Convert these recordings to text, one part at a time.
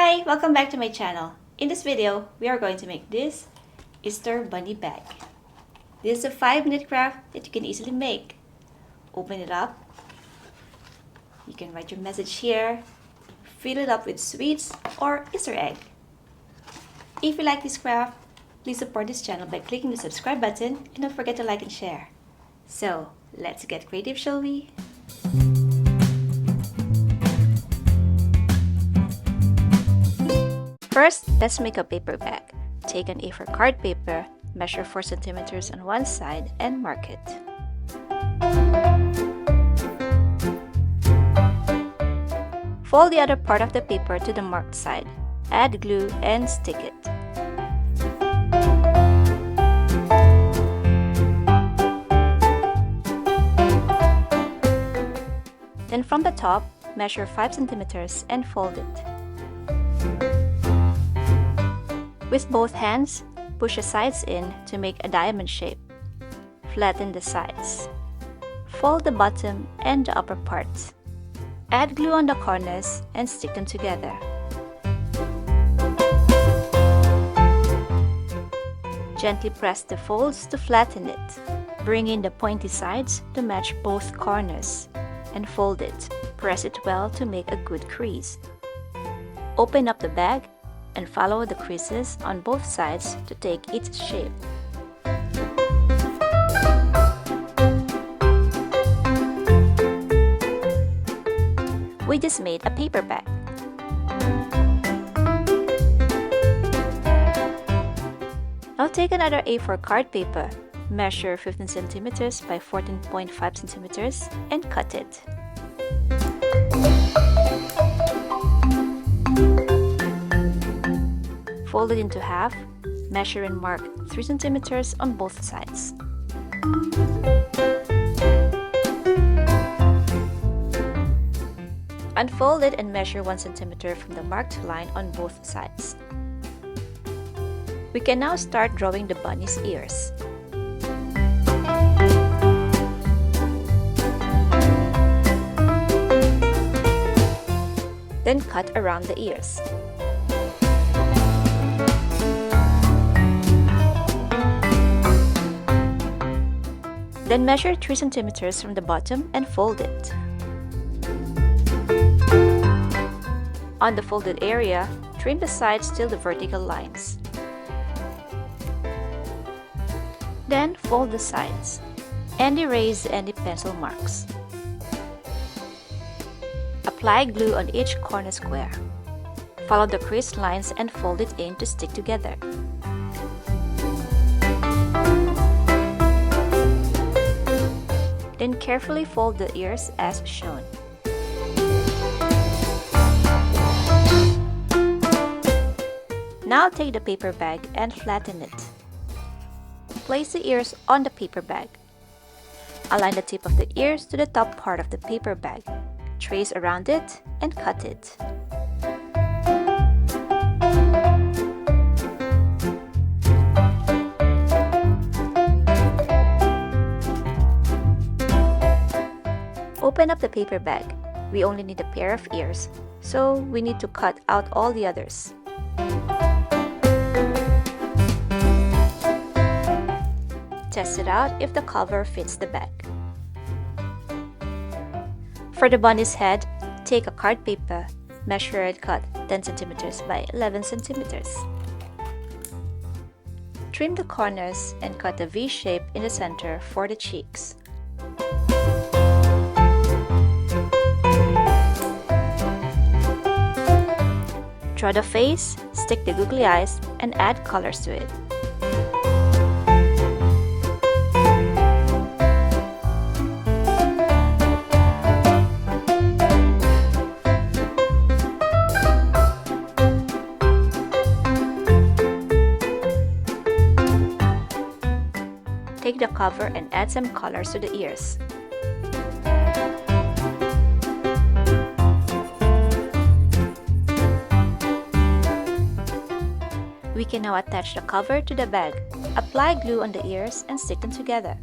Hi! Welcome back to my channel. In this video, we are going to make this Easter bunny bag. This is a 5-minute craft that you can easily make. Open it up. You can write your message here. Fill it up with sweets or Easter egg. If you like this craft, please support this channel by clicking the subscribe button and don't forget to like and share. So, let's get creative, shall we? First, let's make a paper bag. Take an A4 card paper, measure 4 cm on one side, and mark it. Fold the other part of the paper to the marked side. Add glue and stick it. Then from the top, measure 5 cm and fold it. With both hands, push the sides in to make a diamond shape. Flatten the sides. Fold the bottom and the upper parts. Add glue on the corners and stick them together. Gently press the folds to flatten it. Bring in the pointy sides to match both corners and fold it. Press it well to make a good crease. Open up the bag and follow the creases on both sides to take its shape. We just made a paper bag. Now take another A4 card paper, measure 15 cm by 14.5 cm and cut it. Fold it into half, measure and mark 3 cm on both sides. Unfold it and measure 1 cm from the marked line on both sides. We can now start drawing the bunny's ears. Then cut around the ears. Then measure 3 cm from the bottom and fold it. On the folded area, trim the sides till the vertical lines. Then fold the sides and erase any pencil marks. Apply glue on each corner square. Follow the creased lines and fold it in to stick together. Then carefully fold the ears as shown. Now take the paper bag and flatten it. Place the ears on the paper bag. Align the tip of the ears to the top part of the paper bag. Trace around it and cut it. Open up the paper bag. We only need a pair of ears, so we need to cut out all the others. Test it out if the cover fits the bag. For the bunny's head, take a card paper, measure and cut 10 cm by 11 cm. Trim the corners and cut a V shape in the center for the cheeks. Draw the face, stick the googly eyes, and add colors to it. Take the cover and add some colors to the ears. We can now attach the cover to the bag. Apply glue on the ears and stick them together.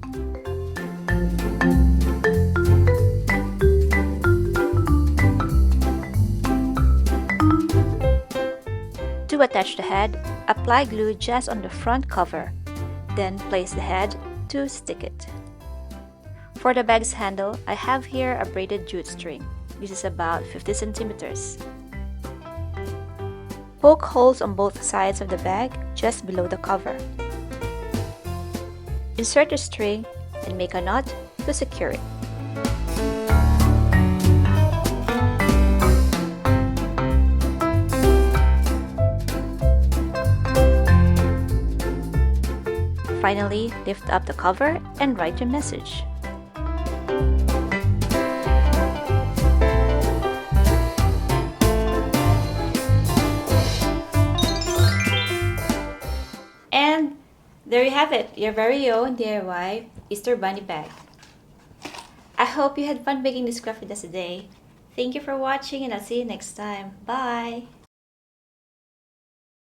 To attach the head, apply glue just on the front cover, then place the head to stick it. For the bag's handle, I have here a braided jute string. This is about 50 centimeters. Poke holes on both sides of the bag just below the cover. Insert the string and make a knot to secure it. Finally, lift up the cover and write your message. And there you have it, your very own DIY Easter bunny bag. I hope you had fun making this craft with us today. Thank you for watching and I'll see you next time. Bye!